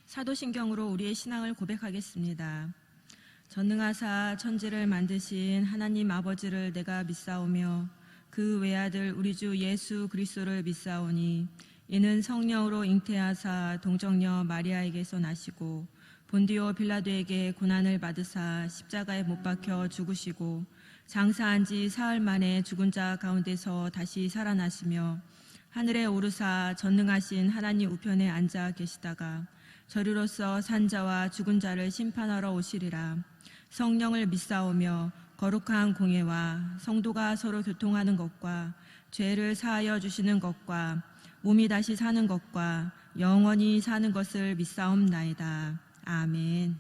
사도신경으로 우리의 신앙을 고백하겠습니다. 전능하사 천지를 만드신 하나님 아버지를 내가 믿사오며 그 외아들 우리 주 예수 그리스도를 믿사오니 이는 성령으로 잉태하사 동정녀 마리아에게서 나시고 본디오 빌라도에게 고난을 받으사 십자가에 못 박혀 죽으시고 장사한 지 사흘 만에 죽은 자 가운데서 다시 살아나시며 하늘에 오르사 전능하신 하나님 우편에 앉아 계시다가 저리로서 산 자와 죽은 자를 심판하러 오시리라. 성령을 믿사오며 거룩한 공예와 성도가 서로 교통하는 것과 죄를 사하여 주시는 것과 몸이 다시 사는 것과 영원히 사는 것을 믿사옵나이다. 아멘.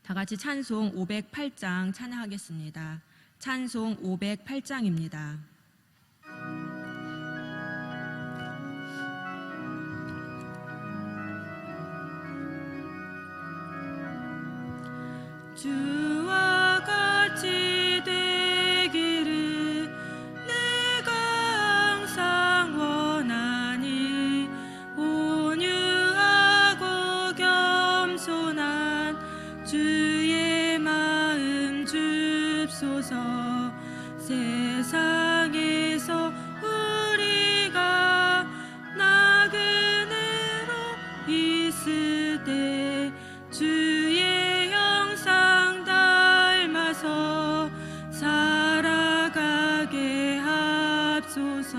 다 같이 찬송 508장 찬양하겠습니다. 찬송 508장입니다. 주와 같이 되기를 내가 항상 원하니 온유하고 겸손한 주의 마음 줍소서. 세상에서 우리가 나그네로 있을 때 주의 형상 닮아서 살아가게 합소서.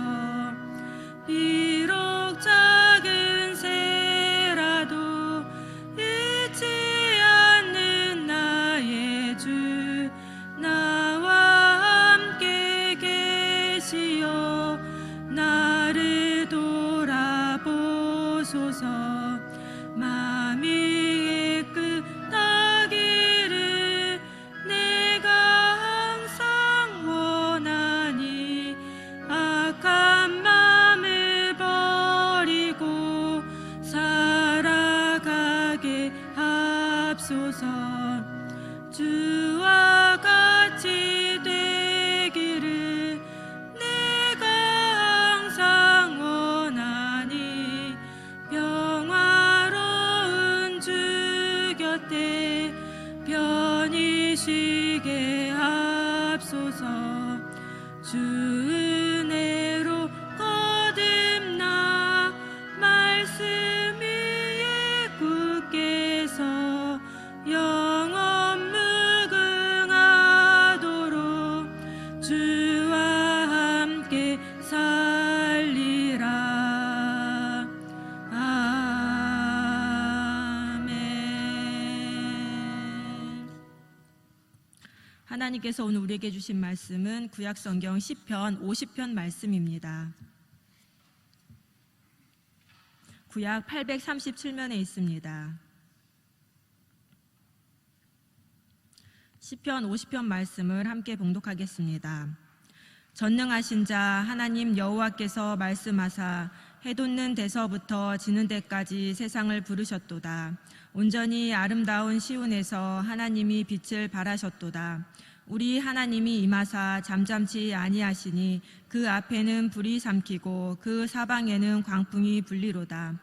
비록 작은 새라도 잊지 않는 나의 주 나와 함께 계시어 나를 돌아보소서. 마음이 애끗하기를 내가 항상 원하니 악한 마음을 버리고 살아가게 합소서. 주와 같이 되기를 내가 항상 원하니 평화로운 주 곁에 편히 쉬게 합소서. 주 은혜로 거듭나 말씀 위에 굳게 서 영원 무궁하도록 주와 함께 살리라. 아멘. 하나님께서 오늘 우리에게 주신 말씀은 구약성경 시편 50편 말씀입니다. 구약 837면에 있습니다. 시편 50편 말씀을 함께 봉독하겠습니다. 전능하신 자 하나님 여호와께서 말씀하사 해 돋는 데서부터 지는 데까지 세상을 부르셨도다. 온전히 아름다운 시온에서 하나님이 빛을 발하셨도다. 우리 하나님이 임하사 잠잠치 아니하시니 그 앞에는 불이 삼키고 그 사방에는 광풍이 불리로다.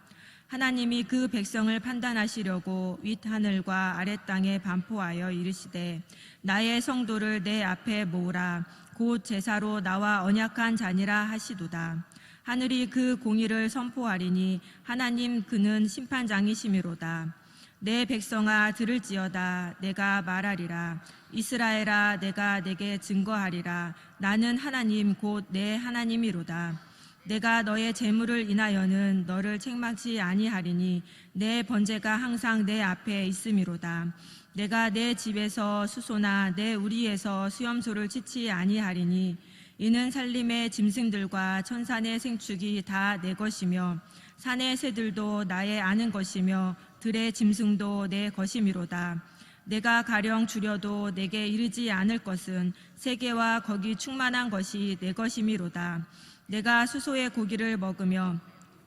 하나님이 그 백성을 판단하시려고 윗하늘과 아랫땅에 반포하여 이르시되 나의 성도를 내 앞에 모으라. 곧 제사로 나와 언약한 자니라 하시도다. 하늘이 그 공의를 선포하리니 하나님 그는 심판장이시미로다. 내 백성아 들을지어다. 내가 말하리라. 이스라엘아 내가 내게 증거하리라. 나는 하나님 곧 내 하나님이로다. 내가 너의 재물을 인하여는 너를 책망치 아니하리니 내 번제가 항상 내 앞에 있음이로다. 내가 내 집에서 수소나 내 우리에서 수염소를 치지 아니하리니 이는 산림의 짐승들과 천산의 생축이 다 내 것이며 산의 새들도 나의 아는 것이며 들의 짐승도 내 것이미로다. 내가 가령 줄여도 내게 이르지 않을 것은 세계와 거기 충만한 것이 내 것이미로다. 내가 수소의 고기를 먹으며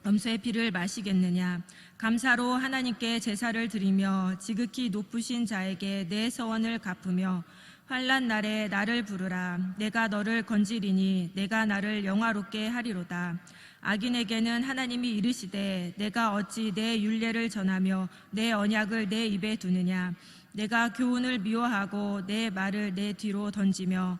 염소의 피를 마시겠느냐. 감사로 하나님께 제사를 드리며 지극히 높으신 자에게 내 서원을 갚으며 환난 날에 나를 부르라. 내가 너를 건지리니 내가 나를 영화롭게 하리로다. 악인에게는 하나님이 이르시되 내가 어찌 내 율례를 전하며 내 언약을 내 입에 두느냐. 내가 교훈을 미워하고 내 말을 내 뒤로 던지며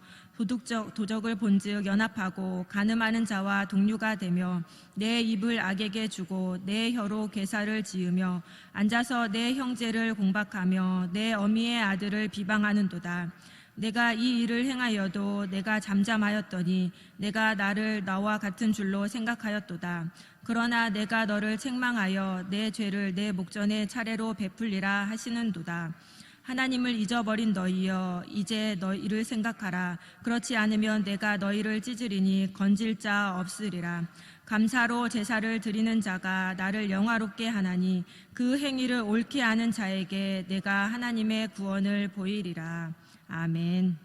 도적을 본즉 연합하고 간음하는 자와 동료가 되며 내 입을 악에게 주고 내 혀로 괴사를 지으며 앉아서 내 형제를 공박하며 내 어미의 아들을 비방하는도다. 내가 이 일을 행하여도 내가 잠잠하였더니 내가 나를 나와 같은 줄로 생각하였도다. 그러나 내가 너를 책망하여 내 죄를 내 목전에 차례로 베풀리라 하시는도다. 하나님을 잊어버린 너희여, 이제 너희를 생각하라. 그렇지 않으면 내가 너희를 찢으리니 건질 자 없으리라. 감사로 제사를 드리는 자가 나를 영화롭게 하나니 그 행위를 옳게 하는 자에게 내가 하나님의 구원을 보이리라. 아멘.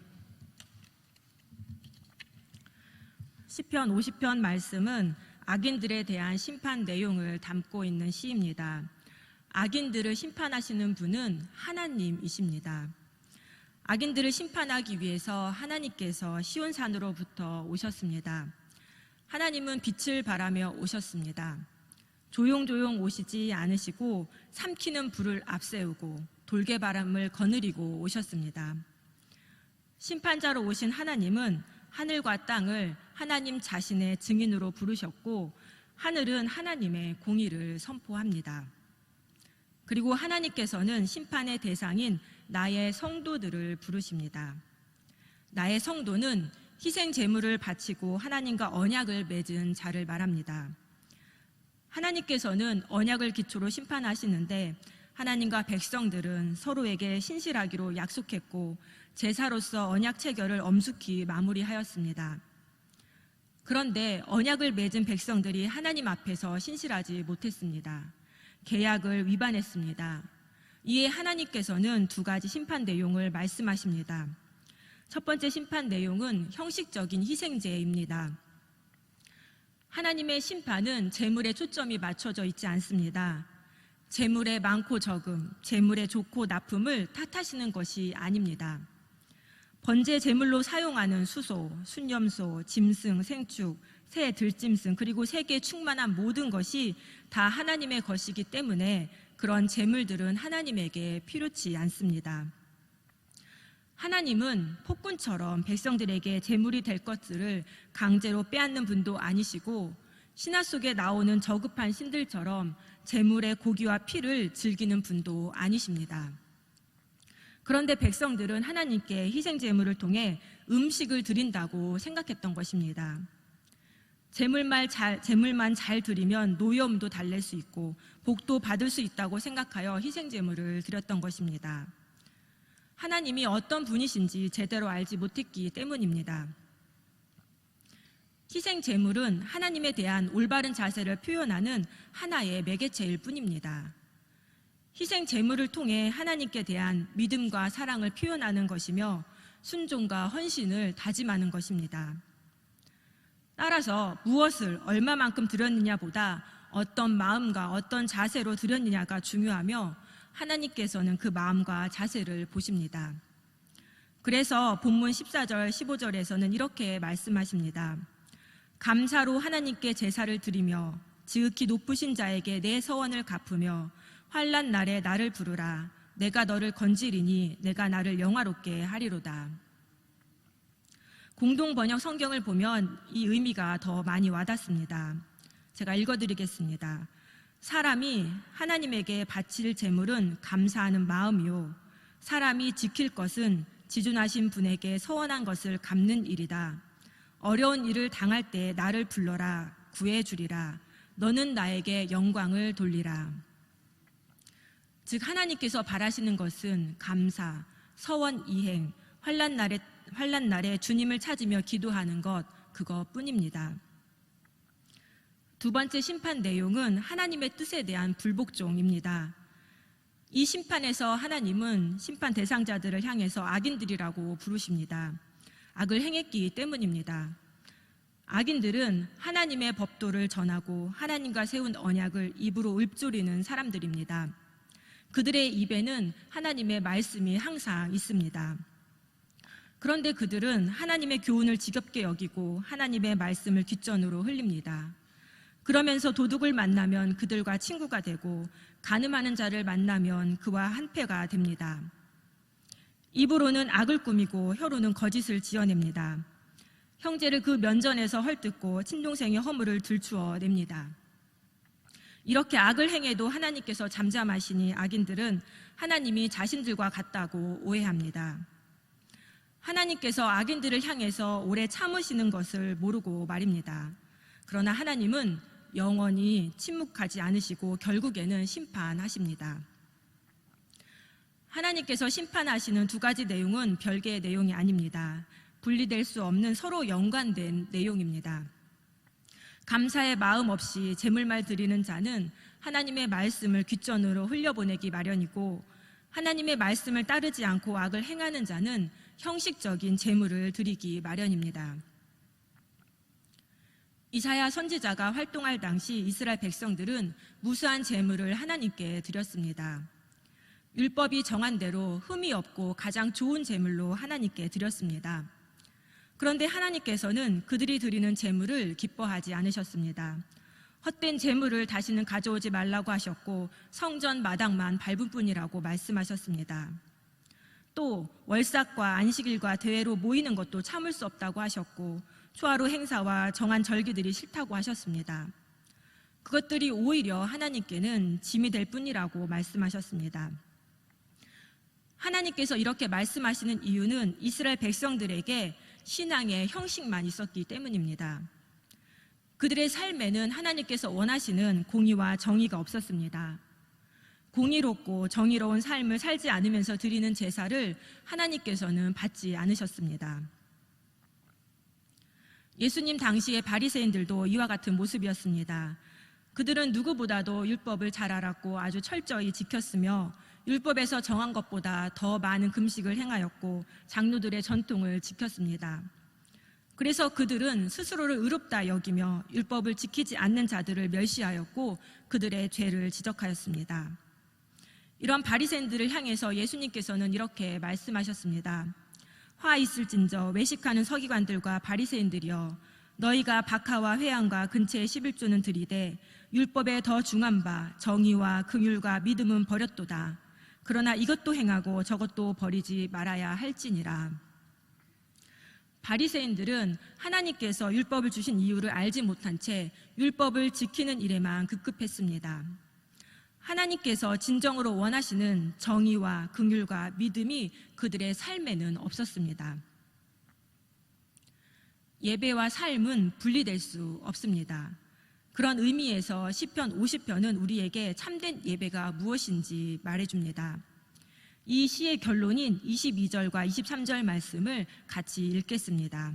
시편 50편 말씀은 악인들에 대한 심판 내용을 담고 있는 시입니다. 악인들을 심판하시는 분은 하나님이십니다. 악인들을 심판하기 위해서 하나님께서 시온산으로부터 오셨습니다. 하나님은 빛을 바라며 오셨습니다. 조용조용 오시지 않으시고 삼키는 불을 앞세우고 돌개바람을 거느리고 오셨습니다. 심판자로 오신 하나님은 하늘과 땅을 하나님 자신의 증인으로 부르셨고 하늘은 하나님의 공의를 선포합니다. 그리고 하나님께서는 심판의 대상인 나의 성도들을 부르십니다. 나의 성도는 희생 제물을 바치고 하나님과 언약을 맺은 자를 말합니다. 하나님께서는 언약을 기초로 심판하시는데 하나님과 백성들은 서로에게 신실하기로 약속했고 제사로서 언약 체결을 엄숙히 마무리하였습니다. 그런데 언약을 맺은 백성들이 하나님 앞에서 신실하지 못했습니다. 계약을 위반했습니다. 이에 하나님께서는 두 가지 심판 내용을 말씀하십니다. 첫 번째 심판 내용은 형식적인 희생제입니다. 하나님의 심판은 제물에 초점이 맞춰져 있지 않습니다. 제물의 많고 적음, 제물의 좋고 나쁨을 탓하시는 것이 아닙니다. 번제 제물로 사용하는 수소, 순염소, 짐승, 생축, 새, 들짐승, 그리고 세계에 충만한 모든 것이 다 하나님의 것이기 때문에 그런 제물들은 하나님에게 필요치 않습니다. 하나님은 폭군처럼 백성들에게 제물이 될 것들을 강제로 빼앗는 분도 아니시고 신화 속에 나오는 저급한 신들처럼 제물의 고기와 피를 즐기는 분도 아니십니다. 그런데 백성들은 하나님께 희생 제물을 통해 음식을 드린다고 생각했던 것입니다. 제물만 잘 드리면 노여움도 달랠 수 있고 복도 받을 수 있다고 생각하여 희생 제물을 드렸던 것입니다. 하나님이 어떤 분이신지 제대로 알지 못했기 때문입니다. 희생 제물은 하나님에 대한 올바른 자세를 표현하는 하나의 매개체일 뿐입니다. 희생 제물을 통해 하나님께 대한 믿음과 사랑을 표현하는 것이며 순종과 헌신을 다짐하는 것입니다. 따라서 무엇을 얼마만큼 드렸느냐보다 어떤 마음과 어떤 자세로 드렸느냐가 중요하며 하나님께서는 그 마음과 자세를 보십니다. 그래서 본문 14절, 15절에서는 이렇게 말씀하십니다. 감사로 하나님께 제사를 드리며 지극히 높으신 자에게 내 서원을 갚으며 환난 날에 나를 부르라. 내가 너를 건지리니 내가 나를 영화롭게 하리로다. 공동 번역 성경을 보면 이 의미가 더 많이 와닿습니다. 제가 읽어드리겠습니다. 사람이 하나님에게 바칠 제물은 감사하는 마음이요 사람이 지킬 것은 지존하신 분에게 서원한 것을 갚는 일이다. 어려운 일을 당할 때 나를 불러라. 구해주리라. 너는 나에게 영광을 돌리라. 즉 하나님께서 바라시는 것은 감사, 서원 이행, 환난 날에 주님을 찾으며 기도하는 것 그것뿐입니다. 두 번째 심판 내용은 하나님의 뜻에 대한 불복종입니다. 이 심판에서 하나님은 심판 대상자들을 향해서 악인들이라고 부르십니다. 악을 행했기 때문입니다. 악인들은 하나님의 법도를 전하고 하나님과 세운 언약을 입으로 읊조리는 사람들입니다. 그들의 입에는 하나님의 말씀이 항상 있습니다. 그런데 그들은 하나님의 교훈을 지겹게 여기고 하나님의 말씀을 귓전으로 흘립니다. 그러면서 도둑을 만나면 그들과 친구가 되고 간음하는 자를 만나면 그와 한패가 됩니다. 입으로는 악을 꾸미고 혀로는 거짓을 지어냅니다. 형제를 그 면전에서 헐뜯고 친동생의 허물을 들추어냅니다. 이렇게 악을 행해도 하나님께서 잠잠하시니 악인들은 하나님이 자신들과 같다고 오해합니다. 하나님께서 악인들을 향해서 오래 참으시는 것을 모르고 말입니다. 그러나 하나님은 영원히 침묵하지 않으시고 결국에는 심판하십니다. 하나님께서 심판하시는 두 가지 내용은 별개의 내용이 아닙니다. 분리될 수 없는 서로 연관된 내용입니다. 감사의 마음 없이 제물말 드리는 자는 하나님의 말씀을 귓전으로 흘려보내기 마련이고, 하나님의 말씀을 따르지 않고 악을 행하는 자는 형식적인 제물을 드리기 마련입니다. 이사야 선지자가 활동할 당시 이스라엘 백성들은 무수한 제물을 하나님께 드렸습니다. 율법이 정한 대로 흠이 없고 가장 좋은 제물로 하나님께 드렸습니다. 그런데 하나님께서는 그들이 드리는 제물을 기뻐하지 않으셨습니다. 헛된 제물을 다시는 가져오지 말라고 하셨고 성전 마당만 밟을 뿐이라고 말씀하셨습니다. 또 월삭과 안식일과 대회로 모이는 것도 참을 수 없다고 하셨고 초하루 행사와 정한 절기들이 싫다고 하셨습니다. 그것들이 오히려 하나님께는 짐이 될 뿐이라고 말씀하셨습니다. 하나님께서 이렇게 말씀하시는 이유는 이스라엘 백성들에게 신앙의 형식만 있었기 때문입니다. 그들의 삶에는 하나님께서 원하시는 공의와 정의가 없었습니다. 공의롭고 정의로운 삶을 살지 않으면서 드리는 제사를 하나님께서는 받지 않으셨습니다. 예수님 당시의 바리새인들도 이와 같은 모습이었습니다. 그들은 누구보다도 율법을 잘 알았고 아주 철저히 지켰으며 율법에서 정한 것보다 더 많은 금식을 행하였고 장로들의 전통을 지켰습니다. 그래서 그들은 스스로를 의롭다 여기며 율법을 지키지 않는 자들을 멸시하였고 그들의 죄를 지적하였습니다. 이런 바리새인들을 향해서 예수님께서는 이렇게 말씀하셨습니다. 화 있을진저 외식하는 서기관들과 바리새인들이여, 너희가 박하와 회향과 근처의 11조는 드리되 율법에 더 중한 바 정의와 긍휼과 믿음은 버렸도다. 그러나 이것도 행하고 저것도 버리지 말아야 할지니라. 바리새인들은 하나님께서 율법을 주신 이유를 알지 못한 채 율법을 지키는 일에만 급급했습니다. 하나님께서 진정으로 원하시는 정의와 긍휼과 믿음이 그들의 삶에는 없었습니다. 예배와 삶은 분리될 수 없습니다. 그런 의미에서 시편 50편은 우리에게 참된 예배가 무엇인지 말해줍니다. 이 시의 결론인 22절과 23절 말씀을 같이 읽겠습니다.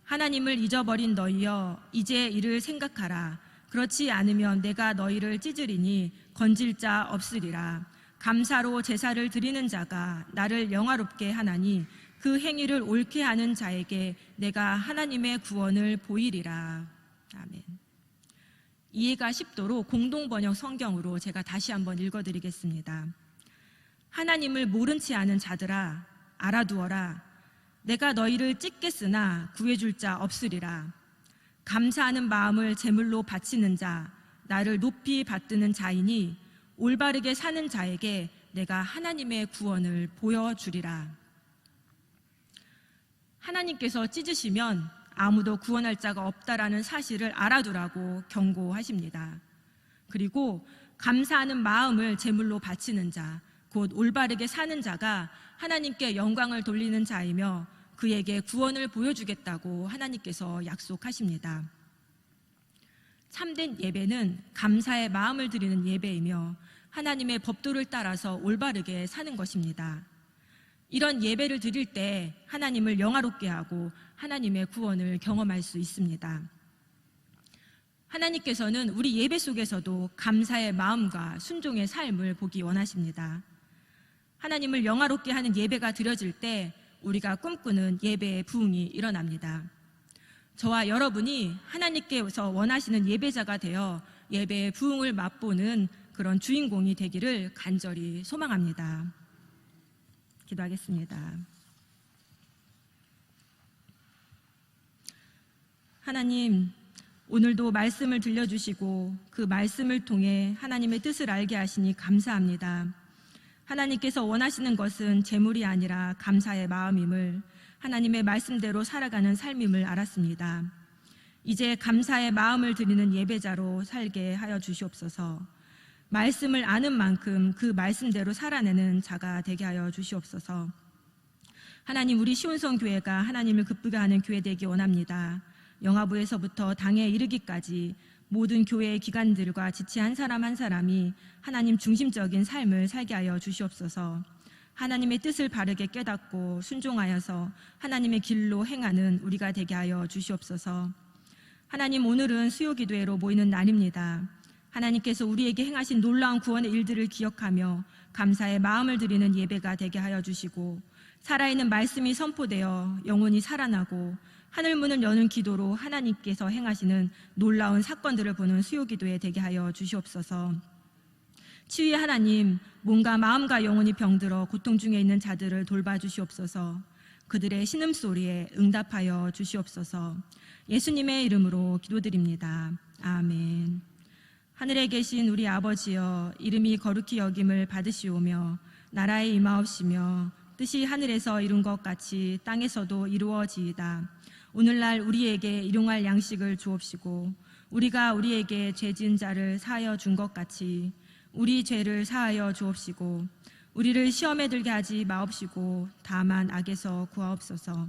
하나님을 잊어버린 너희여, 이제 이를 생각하라. 그렇지 않으면 내가 너희를 찢으리니 건질 자 없으리라. 감사로 제사를 드리는 자가 나를 영화롭게 하나니 그 행위를 옳게 하는 자에게 내가 하나님의 구원을 보이리라. 아멘. 이해가 쉽도록 공동번역 성경으로 제가 다시 한번 읽어드리겠습니다. 하나님을 모른 채 하는 자들아, 알아두어라. 내가 너희를 찢겠으나 구해줄 자 없으리라. 감사하는 마음을 제물로 바치는 자, 나를 높이 받드는 자이니 올바르게 사는 자에게 내가 하나님의 구원을 보여주리라. 하나님께서 찢으시면 아무도 구원할 자가 없다라는 사실을 알아두라고 경고하십니다. 그리고 감사하는 마음을 제물로 바치는 자, 곧 올바르게 사는 자가 하나님께 영광을 돌리는 자이며 그에게 구원을 보여주겠다고 하나님께서 약속하십니다. 참된 예배는 감사의 마음을 드리는 예배이며 하나님의 법도를 따라서 올바르게 사는 것입니다. 이런 예배를 드릴 때 하나님을 영화롭게 하고 하나님의 구원을 경험할 수 있습니다. 하나님께서는 우리 예배 속에서도 감사의 마음과 순종의 삶을 보기 원하십니다. 하나님을 영화롭게 하는 예배가 드려질 때 우리가 꿈꾸는 예배의 부흥이 일어납니다. 저와 여러분이 하나님께서 원하시는 예배자가 되어 예배의 부흥을 맛보는 그런 주인공이 되기를 간절히 소망합니다. 기도하겠습니다. 하나님, 오늘도 말씀을 들려주시고 그 말씀을 통해 하나님의 뜻을 알게 하시니 감사합니다. 하나님께서 원하시는 것은 재물이 아니라 감사의 마음임을, 하나님의 말씀대로 살아가는 삶임을 알았습니다. 이제 감사의 마음을 드리는 예배자로 살게 하여 주시옵소서. 말씀을 아는 만큼 그 말씀대로 살아내는 자가 되게 하여 주시옵소서. 하나님, 우리 시온성교회가 하나님을 기쁘게 하는 교회 되기 원합니다. 영화부에서부터 당에 이르기까지 모든 교회의 기관들과 지체 한 사람 한 사람이 하나님 중심적인 삶을 살게 하여 주시옵소서. 하나님의 뜻을 바르게 깨닫고 순종하여서 하나님의 길로 행하는 우리가 되게 하여 주시옵소서. 하나님, 오늘은 수요기도회로 모이는 날입니다. 하나님께서 우리에게 행하신 놀라운 구원의 일들을 기억하며 감사의 마음을 드리는 예배가 되게 하여 주시고, 살아있는 말씀이 선포되어 영혼이 살아나고 하늘문을 여는 기도로 하나님께서 행하시는 놀라운 사건들을 보는 수요기도회 되게 하여 주시옵소서. 치유의 하나님, 몸과 마음과 영혼이 병들어 고통 중에 있는 자들을 돌봐주시옵소서. 그들의 신음소리에 응답하여 주시옵소서. 예수님의 이름으로 기도드립니다. 아멘. 하늘에 계신 우리 아버지여, 이름이 거룩히 여김을 받으시오며 나라에 임하옵시며 뜻이 하늘에서 이룬 것 같이 땅에서도 이루어지이다. 오늘날 우리에게 일용할 양식을 주옵시고, 우리가 우리에게 죄 지은 자를 사하여 준 것 같이 우리 죄를 사하여 주옵시고, 우리를 시험에 들게 하지 마옵시고 다만 악에서 구하옵소서.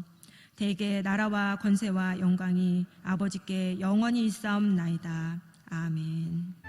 대개 나라와 권세와 영광이 아버지께 영원히 있사옵나이다. 아멘.